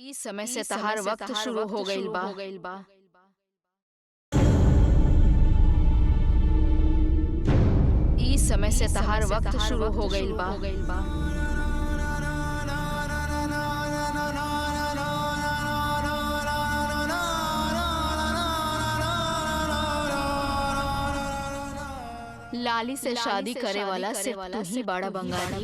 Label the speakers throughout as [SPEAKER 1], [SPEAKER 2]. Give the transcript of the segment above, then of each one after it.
[SPEAKER 1] ई समय से तहार वक्त शुरू हो गईल बा। ई समय से तहार वक्त शुरू हो गईल बा। लाली से शादी करे वाला सिर्फ तू ही बाड़ा बंगारी।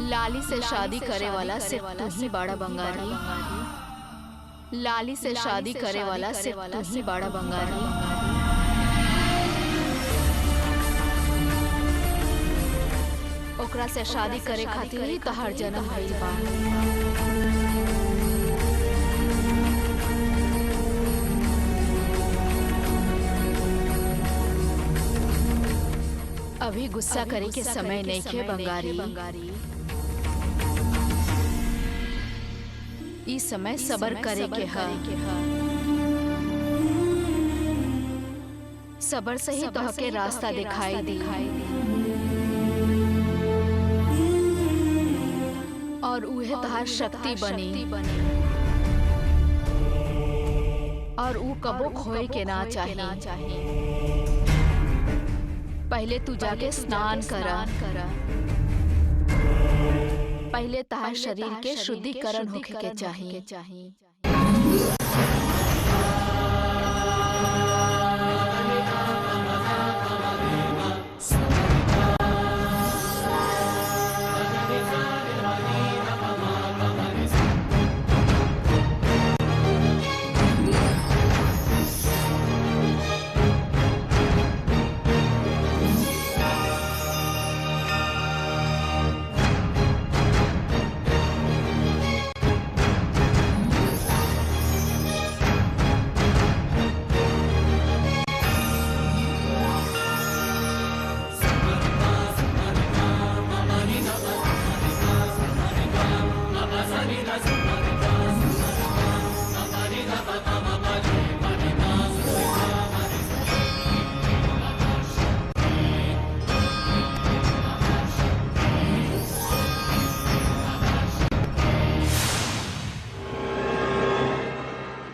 [SPEAKER 1] लाली से शादी करे वाला सिर्फ तू ही बाड़ा बंगारी। लाली से शादी करे वाला सिर्फ तू ही बाड़ा बंगारी। ओकरा से शादी करे खातिर ही तहार जन्म भइल बा। अभी गुस्सा करे के समय नहीं खे बंगारी। ई समय सबर करे के हा। सबर से ही तोहके रास्ता दिखाई दी और उहे तहार शक्ति बनी और ऊ कबो खोए के ना चाहिए। पहले तू जाके स्नान करा। पहले तहार शरीर के शुद्धिकरण होके के चाहिए।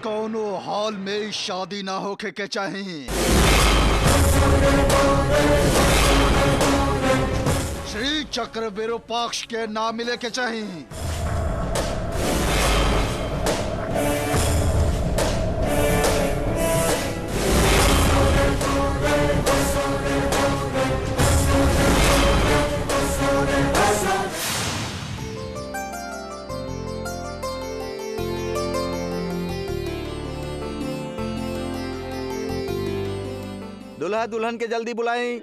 [SPEAKER 2] कौनो हाल में शादी ना होके के चाहिए। श्री चक्र विरूपाक्ष के ना मिले के चाहिए।
[SPEAKER 3] दुल्हा दुल्हन के जल्दी बुलाएं।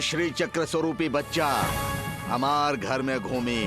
[SPEAKER 3] श्री चक्र स्वरूपी बच्चा हमार घर में घूमी।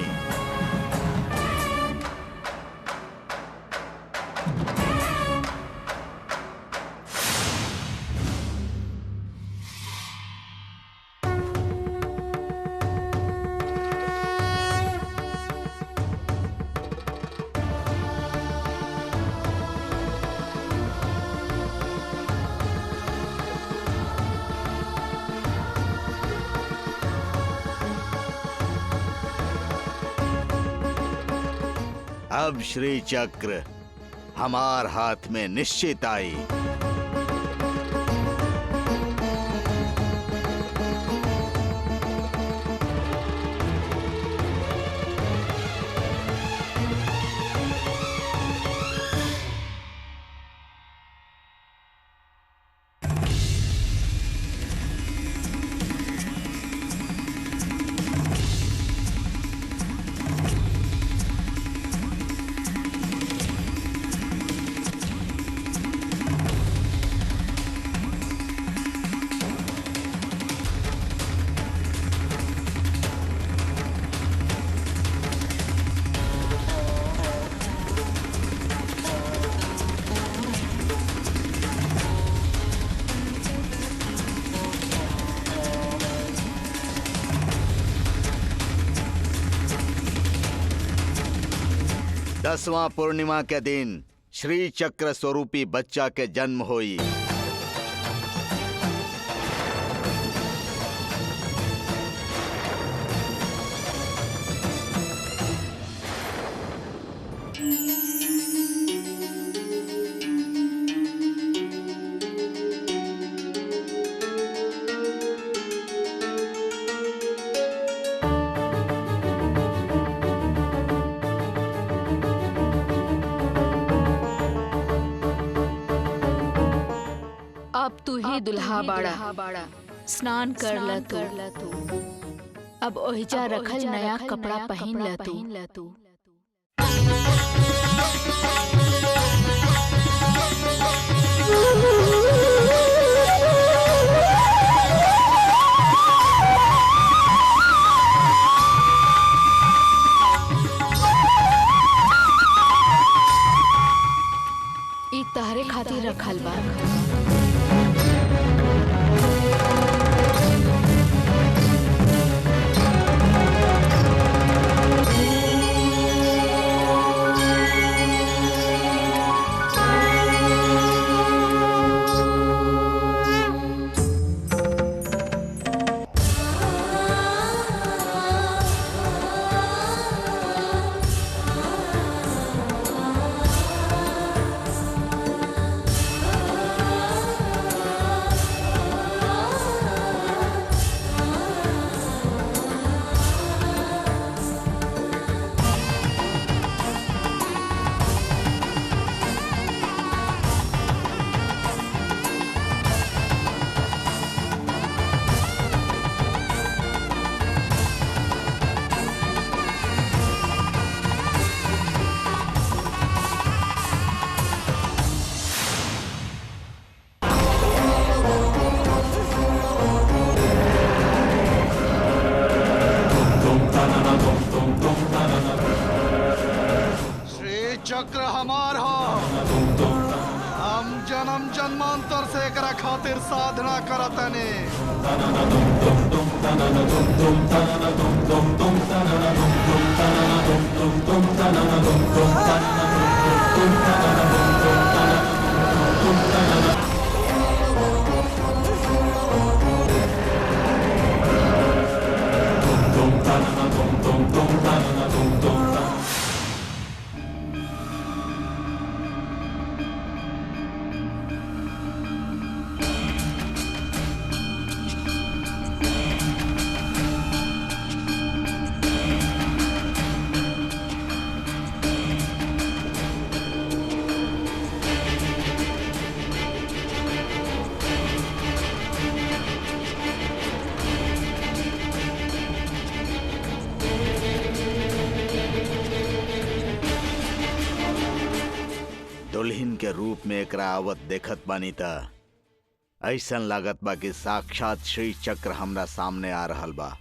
[SPEAKER 3] अब श्री चक्र हमार हाथ में निश्चित आई। 10वां पूर्णिमा के दिन श्री चक्र स्वरूपी बच्चा के जन्म होई।
[SPEAKER 1] अब तू ही दुल्हा बाड़ा, स्नान कर ल तू। अब ओहिजा रखल नया कपड़ा पहन ल तू। ई तहरे खातिर रखल बा।
[SPEAKER 2] चक्र हमार हो। हम जन्म जन्मांतर से एकरा खातिर साधना करतनी।
[SPEAKER 3] दुल्हन के रूप में एकरा आवत देखत बानी त ऐसन लागत बा कि साक्षात श्री चक्र हमरा सामने आ रहल बा।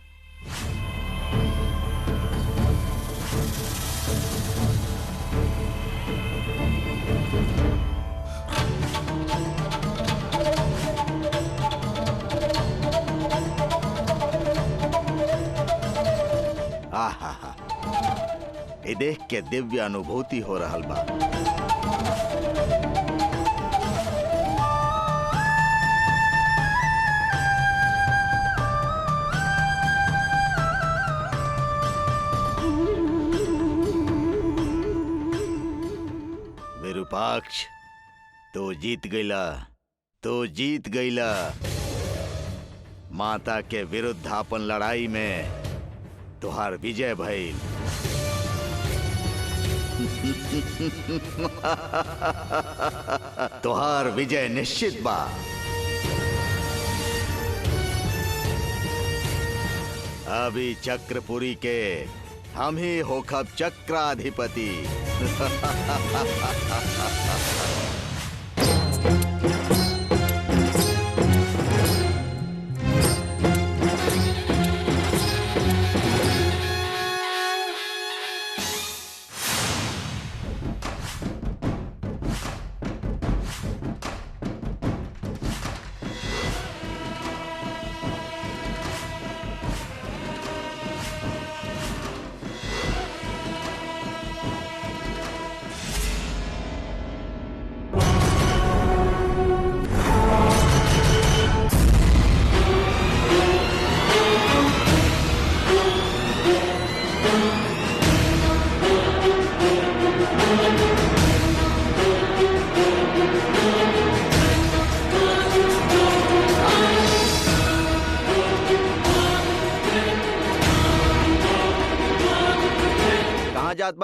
[SPEAKER 3] आहा, ये देख के दिव्य अनुभूति हो रहल बा। विरूपाक्ष, तो जीत गईला। माता के विरुद्ध अपन लड़ाई में तुहार विजय भइल। तुहार विजय निश्चित बा। अभी चक्रपुरी के हम ही होखब चक्राधिपति।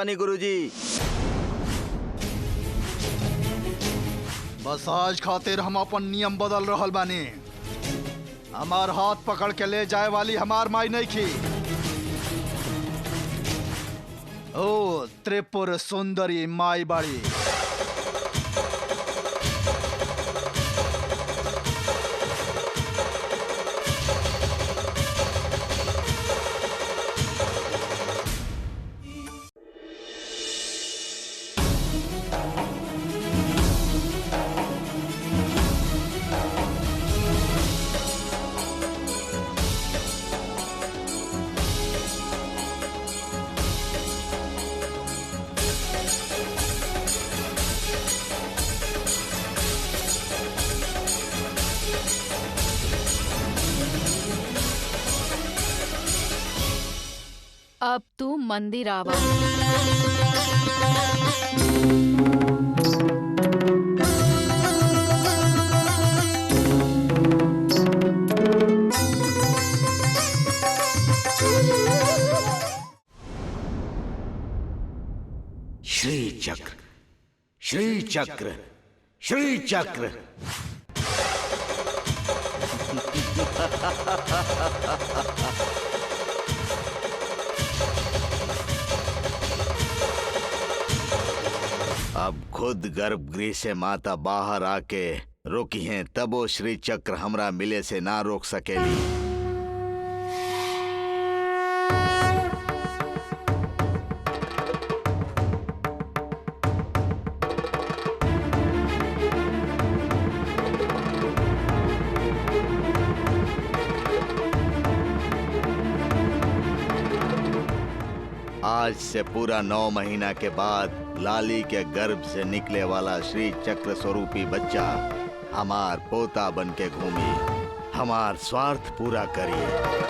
[SPEAKER 3] बानी गुरुजी।
[SPEAKER 2] बस आज खातिर हम अपन नियम बदल रहल बानी। हमार हाथ पकड़ के ले जाए वाली हमार माई नहीं की, ओ त्रिपुर सुंदरी माई बाड़ी।
[SPEAKER 1] अब तू मंदिर आवा।
[SPEAKER 3] श्री चक्र, श्री चक्र, श्री चक्र। अब खुद गर्भगृह से माता बाहर आके रोकी हैं, तब वो श्री चक्र हमरा मिले से ना रोक सकेली। आज से पूरा 9 महीना के बाद लाली के गर्भ से निकले वाला श्री चक्र स्वरूपी बच्चा हमार पोता बन के घूमी, हमार स्वार्थ पूरा करिए।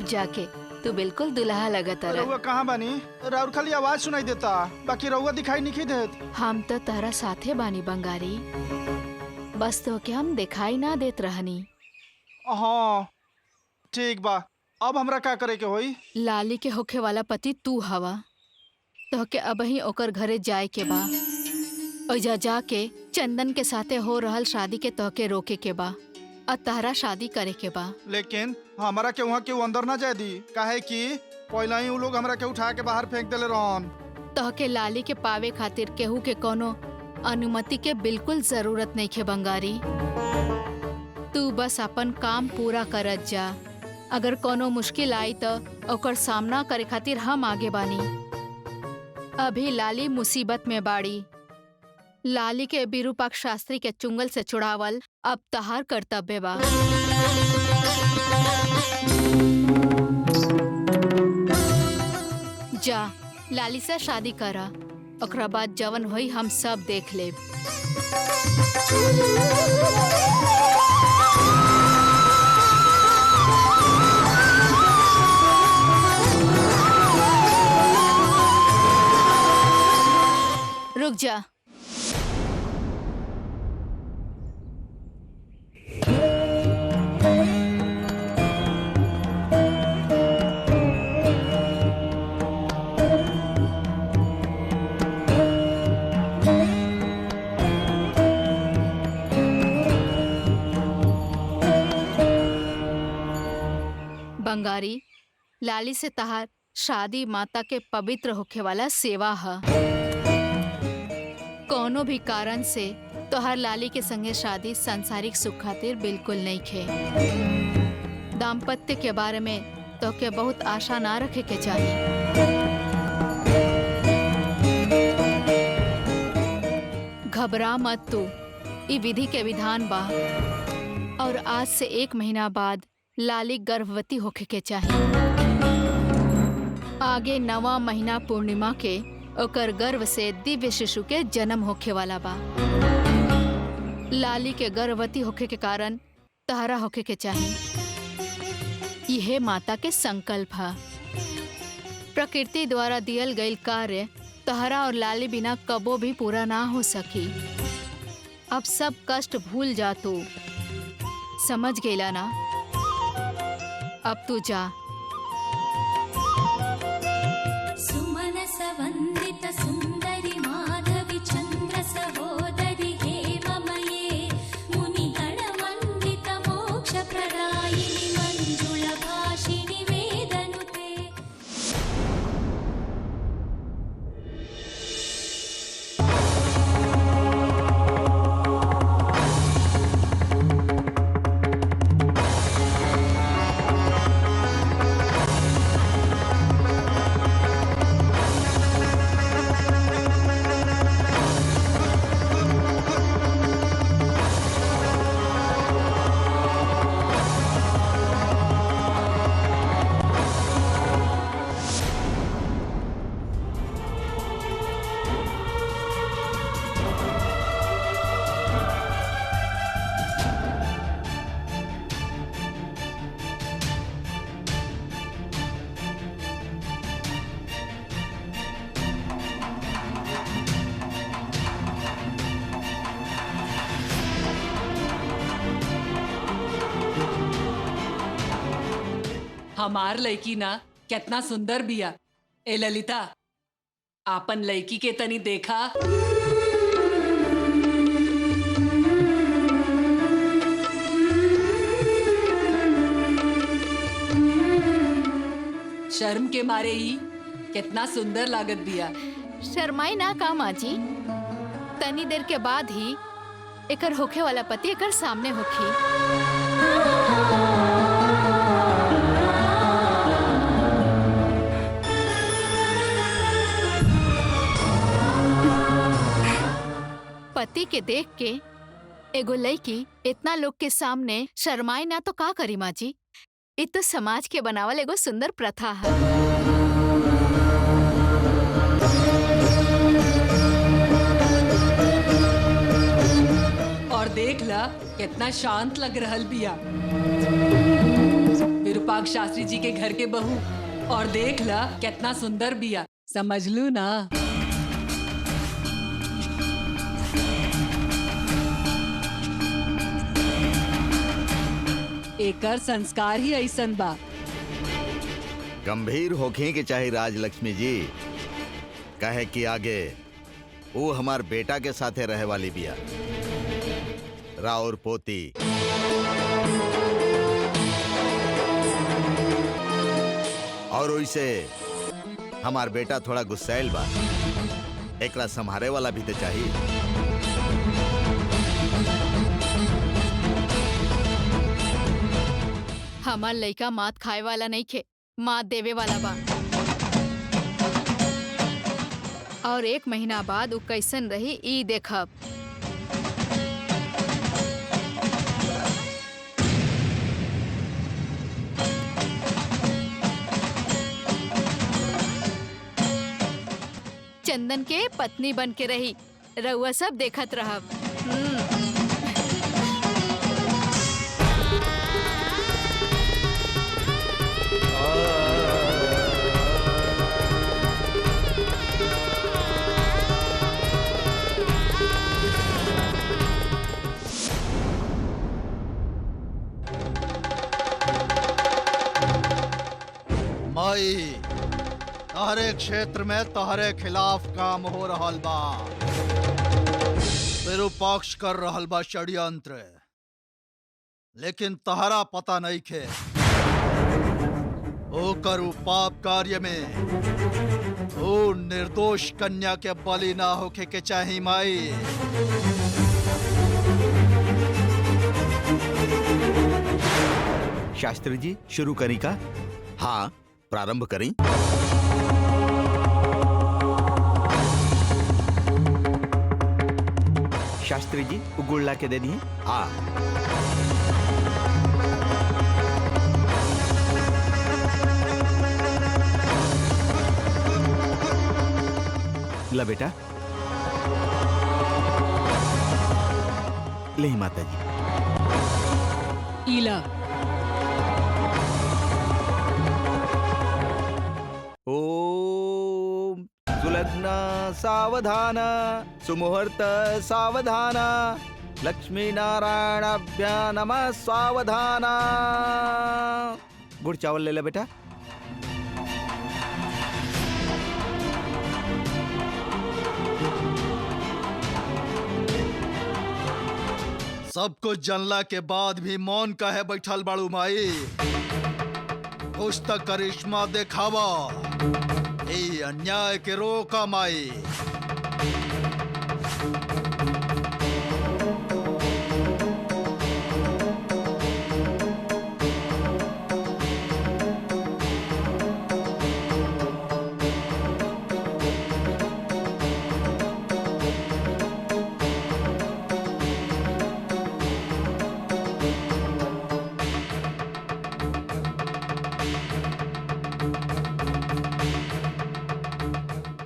[SPEAKER 1] जाके तू बिल्कुल दुल्हा लगत रहा।
[SPEAKER 4] रउआ कहाँ बानी? राउर खाली आवाज सुनाई देता, बाकी रउआ दिखाई नहीं देत।
[SPEAKER 1] हम तो तारा साथे बानी बंगारी, बस तो के हम दिखाई ना देत रहनी।
[SPEAKER 4] हाँ ठीक बा, अब हमरा का करे के होई?
[SPEAKER 1] लाली के होखे वाला पति तू हवा, तो के अब ही ओकर घरे जाए के बा। ओइजा जाके चंदन के साथे हो रहल शादी के तोहके रोके के बा और तारा शादी करे के बा।
[SPEAKER 4] लेकिन हमारा के वहाँ केहू अंदर ना जाए दी, काहे कि पहला ही उ लोग हमरा के उठा के बाहर फेंक देले रहन।
[SPEAKER 1] तोहके लाली के पावे खातिर केहू के कोनो अनुमति के बिल्कुल जरूरत नहीं खे बंगारी। तू बस अपन काम पूरा करत जा। अगर कोनो मुश्किल आई तो ओकर सामना करे खातिर हम आगे बानी। अभी लाली मुसीबत में बाड़ी। लाली के विरूपाक्ष शास्त्री के चुंगल से छुड़ावल अब तहार कर्तव्य बा। जा लाली से शादी करा, ओकरा बाद जवन होई हम सब देख लेब। रुक जा। बंगारी, लाली से तहार शादी माता के पवित्र होखे वाला सेवा है। कोनो भी कारण से तोहर लाली के संगे शादी सांसारिक सुख खातिर बिल्कुल नहीं खे। दाम्पत्य के बारे में तो के बहुत आशा ना रखे के चाहिए। घबरा मत तू, ई विधि के विधान बा और आज से 1 महीना बाद लाली गर्भवती होखे के चाहिए। आगे 9वां महीना पूर्णिमा के ओकर गर्भ से दिव्य शिशु के जन्म होखे वाला बा। लाली के गर्भवती होखे के कारण तहरा होखे के चाहिए। यह माता के संकल्प है। प्रकृति द्वारा दियल गईल कार्य तहरा और लाली बिना कबो भी पूरा ना हो सकी। अब सब कष्ट भूल जा तू, समझ गईला ना? अब तू जा।
[SPEAKER 5] सुमनसवन्दित सुन्दरि माधवि चन्द्र सहोदरि हेममये मुनिगणवन्दित मोक्षप्रदायिनि मञ्जुलभाषिणि वेदनुते।
[SPEAKER 6] हमार लड़की ना कितना सुंदर बिया। ए ललिता, आपन लड़की के तनी देखा। शर्म के मारे ही कितना सुंदर लागत बिया।
[SPEAKER 1] शर्माई ना का माँ जी, तनी देर के बाद ही एकर होखे वाला पति एकर सामने होखी। पति के देख के एगो लड़की इतना लोग के सामने शर्माई ना तो का करी माँ जी? इ तो समाज के बनावल एगो सुंदर प्रथा है।
[SPEAKER 6] और देख ला कितना शांत लग रहल बिया। विरूपाक्ष शास्त्री जी के घर के बहू। और देख ला कितना सुंदर बिया। समझ लू ना? एकर संस्कार ही ऐसन बा।
[SPEAKER 3] गंभीर होखे के चाहे राजलक्ष्मी जी, कहे कि आगे वो हमार बेटा के साथे रहे वाली बिया, राउर पोती। और वैसे हमार बेटा थोड़ा गुस्सैल बा, एकरा संभारे वाला भी तो चाहिए।
[SPEAKER 1] हमार लइका मात खाए वाला नहीं खे, मात देवे वाला बा। और 1 महीना बाद उ कैसन रही ई देखब। चंदन के पत्नी बन के रही। रउआ सब देखत रहब।
[SPEAKER 2] माई, तहरे क्षेत्र में तहरे खिलाफ काम हो रहल बा। विरूपाक्ष कर रहल बा षड्यंत्र, लेकिन तहरा पता नहीं खे ओकर उ पाप कार्य में ओ निर्दोष कन्या के बलि ना होके के चाही माई।
[SPEAKER 3] शास्त्री जी शुरू करी का? हाँ, प्रारंभ करें। शास्त्री जी गुड़ ला के दे दिए। हाँ। ला बेटा, ले माता जी।
[SPEAKER 6] ईला
[SPEAKER 3] ओम सुलग्न सावधान, सुमुहूर्त सावधान, लक्ष्मी नारायणाभ्या नमः सावधान। गुड़ चावल ले ले बेटा।
[SPEAKER 2] सब कुछ जानला के बाद भी मौन काहे बैठल बाड़ू माई? कुछ तक करिश्मा देखावा। ए अन्याय के रोका माई।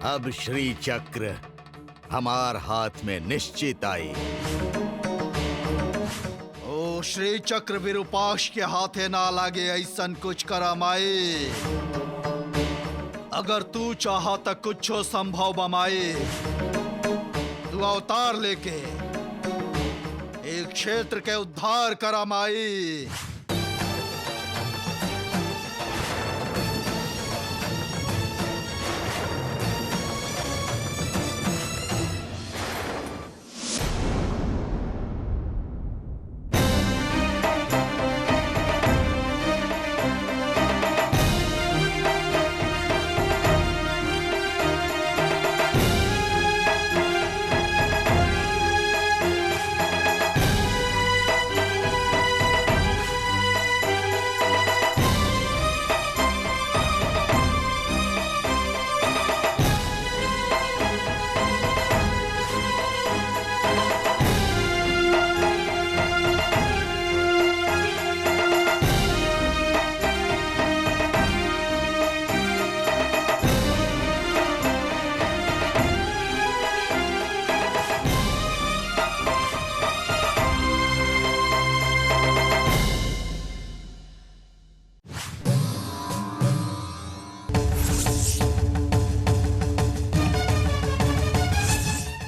[SPEAKER 3] अब श्री चक्र हमार हाथ में निश्चित आई।
[SPEAKER 2] ओ श्री चक्र विरूपाक्ष के हाथे ना लागे ऐसन कुछ करा माई। अगर तू चाहा तो कुछो संभव बा माई। तू अवतार लेके एक क्षेत्र के उद्धार करा माई।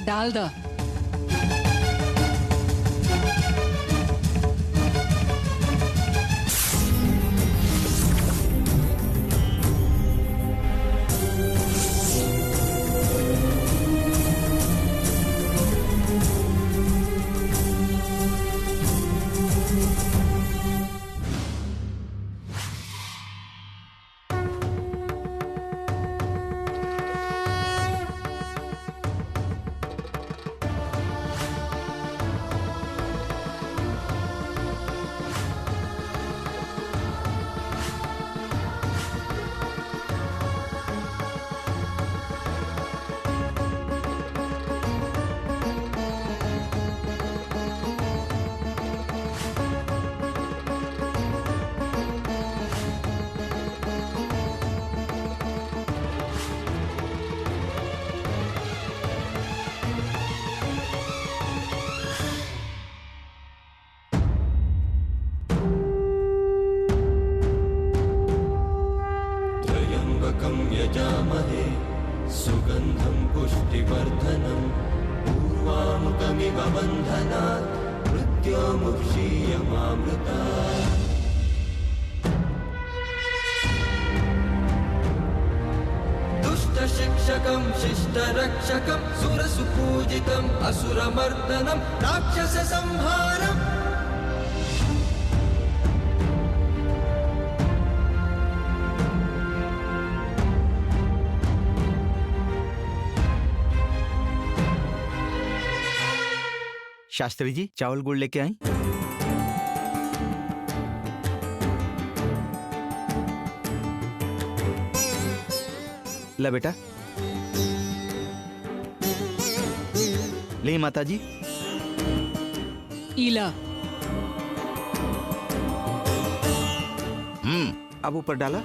[SPEAKER 6] डाल द।
[SPEAKER 7] हवामहे सुगन्धं पुष्टिवर्धनम् पूर्वामुकमिव बन्धनात् मृत्योर्मुक्षीयमामृतात्। दुष्टशिक्षकं शिष्टरक्षकं सुरसुपूजितम् असुरमर्दनं राक्षससंहारम्।
[SPEAKER 8] शास्त्री जी चावल गुड़ लेके आई। ला बेटा, ले माता जी।
[SPEAKER 6] ईला
[SPEAKER 8] अब ऊपर डाला।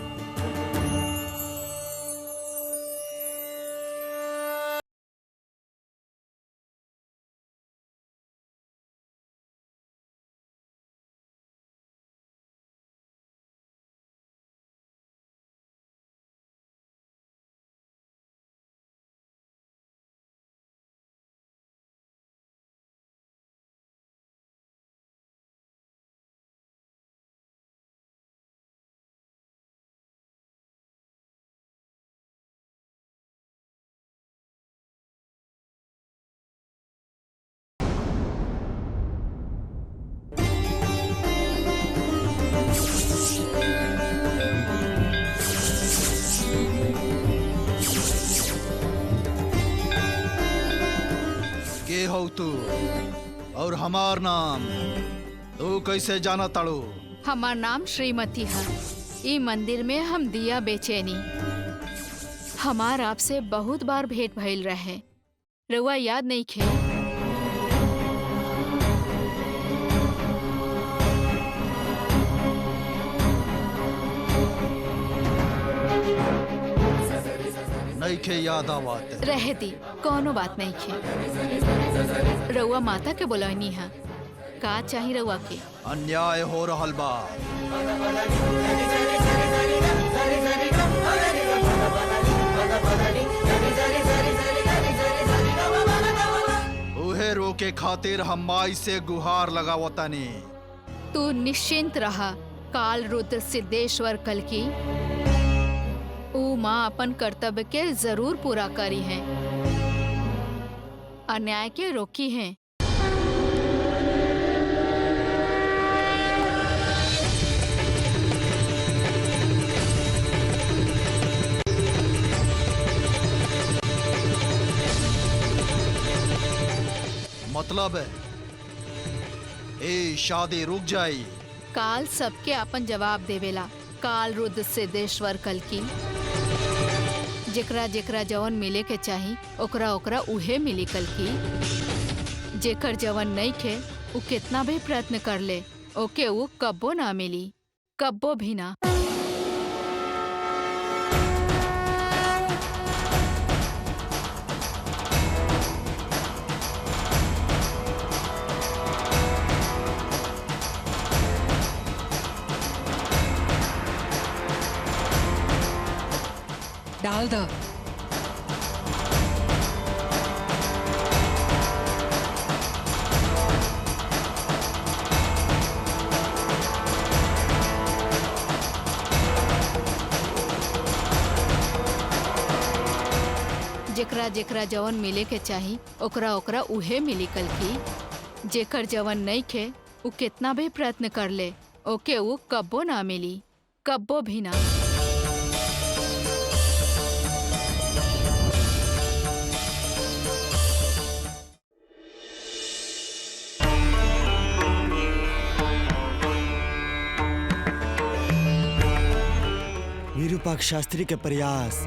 [SPEAKER 2] के हो तू और हमार नाम तू कैसे जाना ताड़ू?
[SPEAKER 1] हमार नाम श्रीमती है। ई मंदिर में हम दिया बेचैनी। हमार आपसे बहुत बार भेंट भइल रहे, रउआ याद नहीं खे?
[SPEAKER 2] नहीं खे याद आवत।
[SPEAKER 1] रहे दी, कोनो बात नहीं खे। रउआ माता के बोलनी है, का चाही रउआ के?
[SPEAKER 2] अन्याय हो रहल बा। उहे रोके खातिर हम माई से गुहार लगावतानी।
[SPEAKER 1] तू निश्चिंत रहा, काल रुद्र सिद्धेश्वर कल की ऊ माँ अपन कर्तव्य के जरूर पूरा करी है, अन्याय के रोकी है।
[SPEAKER 2] मतलब है ए शादी रुक जाई।
[SPEAKER 1] काल सबके अपन जवाब देवेला। काल रुद्र सिद्धेश्वर कल की जेकरा जेकरा जवन मिले के चाही ओकरा ओकरा उहे मिली कल की। जेकर जवन नहीं खे उ कितना भी प्रयत्न कर ले ओके उ कब्बो ना मिली, कब्बो भी ना।
[SPEAKER 6] डाल द।
[SPEAKER 1] जेकरा जेकरा जवन मिले के चाही ओकरा ओकरा उहे मिली कल की। जेकर जवन नहीं खे उ कितना भी प्रयत्न कर ले ओके उ कब्बो ना मिली, कब्बो भी ना।
[SPEAKER 9] विरूपाक्ष शास्त्री के प्रयास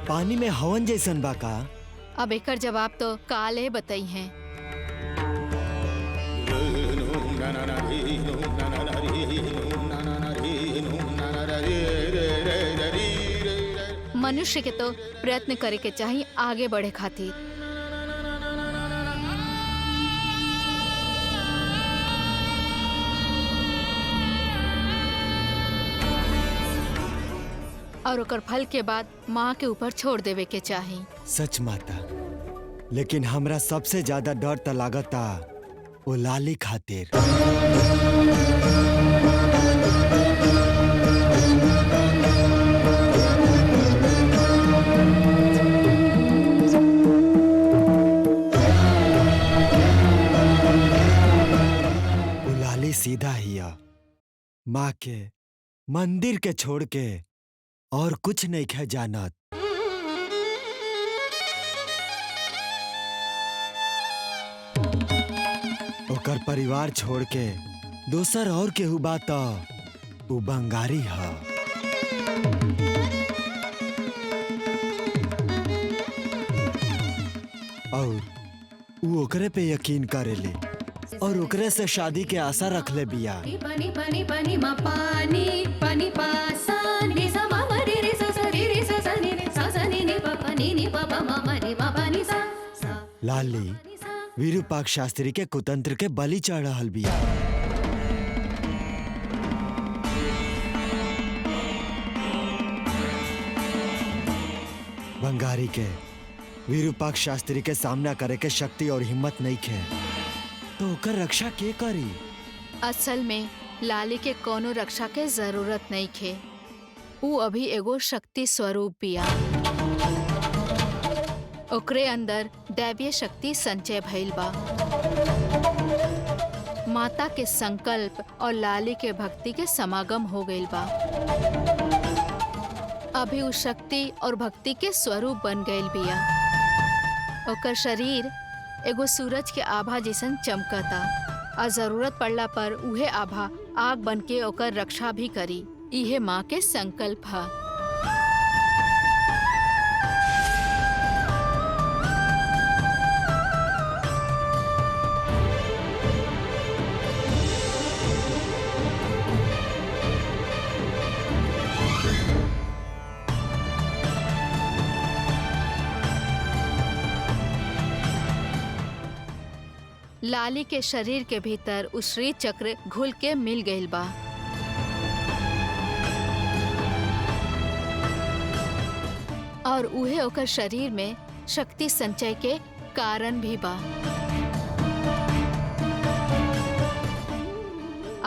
[SPEAKER 9] पानी में हवन जैसन बा का?
[SPEAKER 1] अब एकर जवाब तो काले बताई हैं। मनुष्य के तो प्रयत्न करे के चाहिए आगे बढ़े खातिर। और ओकर फल के बाद माँ के ऊपर छोड़ देवे के चाही।
[SPEAKER 9] सच माता, लेकिन हमरा सबसे ज्यादा डर त लागता वो लाली खातिर। वो लाली सीधा हिया, माँ के मंदिर के छोड़ के और कुछ नहीं खे जानत। ओकर परिवार छोड़ के दोसर और केहू बात उ बंगारी ह। और उ ओकरे पे यकीन करेले और ओकरे से शादी के आशा रख ले बिया।
[SPEAKER 5] पानी पानी पानी मा पानी पानी पासा नि सा मा मा रे रे सा सा रे रे सा सा नि रे सा सा नि नि पा पा नि नि पा पा मा मा रे मा पा नि सा सा।
[SPEAKER 9] लाली विरूपाक्ष शास्त्री के कुतंत्र के बलि चढ़ रहल बिया। बंगारी के विरूपाक्ष शास्त्री के सामना करे के शक्ति और हिम्मत नहीं खे, तो ओकर रक्षा के करी?
[SPEAKER 1] असल में लाली के कोनो रक्षा के जरूरत नहीं खे। ऊ अभी एगो शक्ति स्वरूप बिया। ओकरे अंदर दैवीय शक्ति संचय भइल बा। माता के संकल्प और लाली के भक्ति के समागम हो गइल बा। अभी उ शक्ति और भक्ति के स्वरूप बन गइल बिया। ओकर शरीर एगो सूरज के आभा जैसन चमकता और जरूरत पड़ला पर उहे आभा आग बन के ओकर रक्षा भी करी। इहे माँ के संकल्प है। लाली के शरीर के भीतर उस श्री चक्र घुल के मिल गइल बा। और उहे ओकर शरीर में शक्ति संचय के कारण भी बा।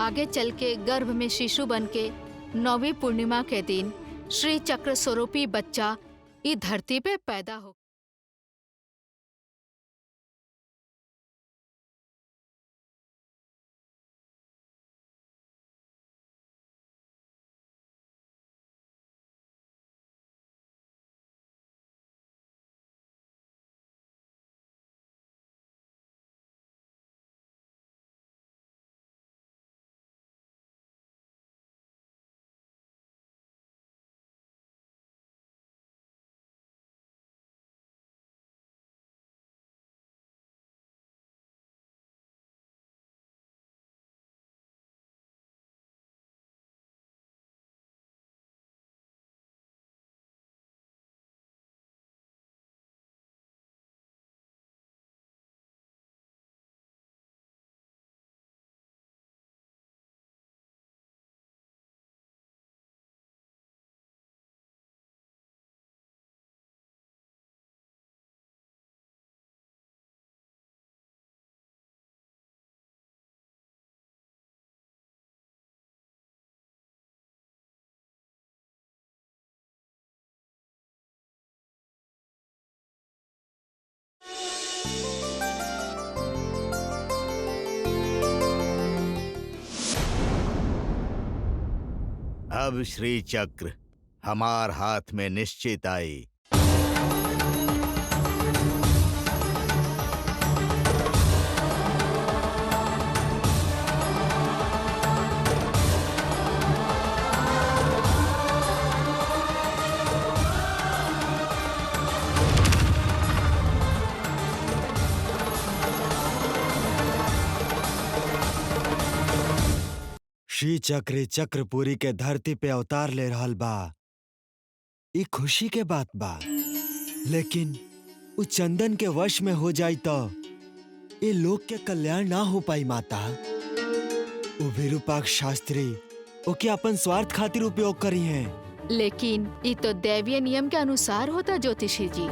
[SPEAKER 1] आगे चल के गर्भ में शिशु बन के 9वीं पूर्णिमा के दिन श्री चक्र स्वरूपी बच्चा इस धरती पे पैदा हो।
[SPEAKER 3] अब श्री चक्र हमार हाथ में निश्चित आई।
[SPEAKER 9] श्री चक्र चक्रपुरी के धरती पे अवतार ले रहल बा। ई खुशी के बात बा, लेकिन उ चंदन के वश में हो जाई तो ये लोक के कल्याण ना हो पाई माता। उ विरूपाक्ष शास्त्री ओके अपन स्वार्थ खातिर उपयोग करी हैं।
[SPEAKER 1] लेकिन ये तो दैवीय नियम के अनुसार होता ज्योतिषी जी,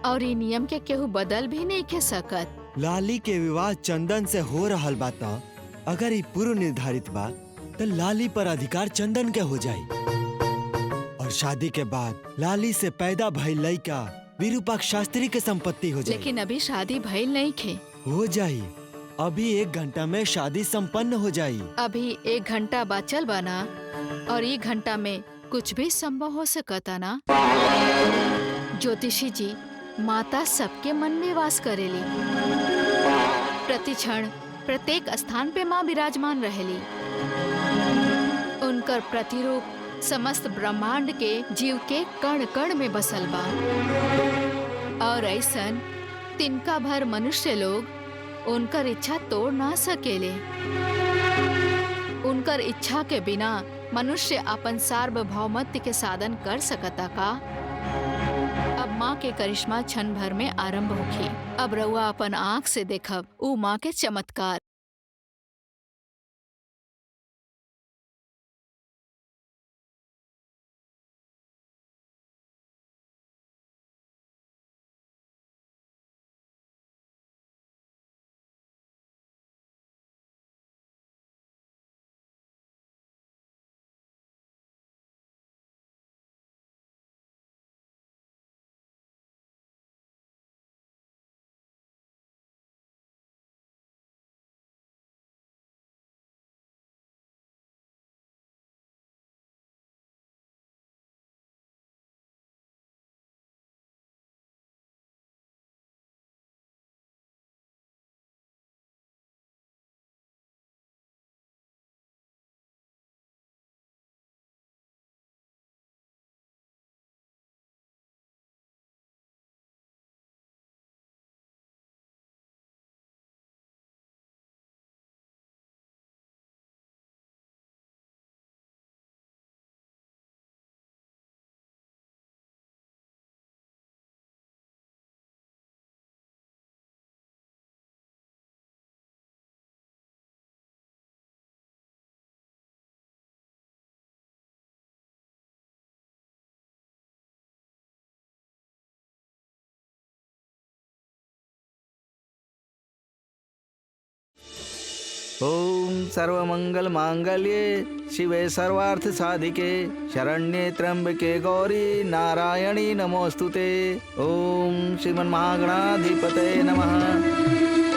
[SPEAKER 1] और ये नियम के केहू बदल भी नहीं के सकत।
[SPEAKER 9] लाली के विवाह चंदन से हो रहल बा त अगर ये पूर्व निर्धारित बा तो लाली पर अधिकार चंदन के हो जाई, और शादी के बाद लाली से पैदा भइल लइका विरूपाक्ष शास्त्री के संपत्ति हो जाई।
[SPEAKER 1] लेकिन अभी शादी भइल नहीं खे।
[SPEAKER 9] हो जाई, अभी 1 घंटा में शादी संपन्न हो जाई।
[SPEAKER 1] अभी 1 घंटा बाचल बना, और 1 घंटा में कुछ भी संभव हो सकता ना। ज्योतिषी जी, माता सबके मन में वास करेली, प्रति क्षण प्रत्येक स्थान पे माँ विराजमान रहेली। उनकर प्रतिरूप समस्त ब्रह्मांड के जीव के कण कण में बसल बा, और ऐसन तिनका भर मनुष्य लोग उनकर इच्छा तोड़ ना सकेले। उनकर इच्छा के बिना मनुष्य अपन सार्वभौमत्व के साधन कर सकता का? अब माँ के करिश्मा क्षण भर में आरंभ होगी। अब रउआ अपन आँख से देखब ऊ माँ के चमत्कार।
[SPEAKER 8] ओम सर्वमंगल मांगल्ये शिवे सर्वार्थ साधिके शरण्ये त्र्यंबके गौरी नारायणी नमोस्तुते। ओम श्रीमन्महागणाधिपतये नमः।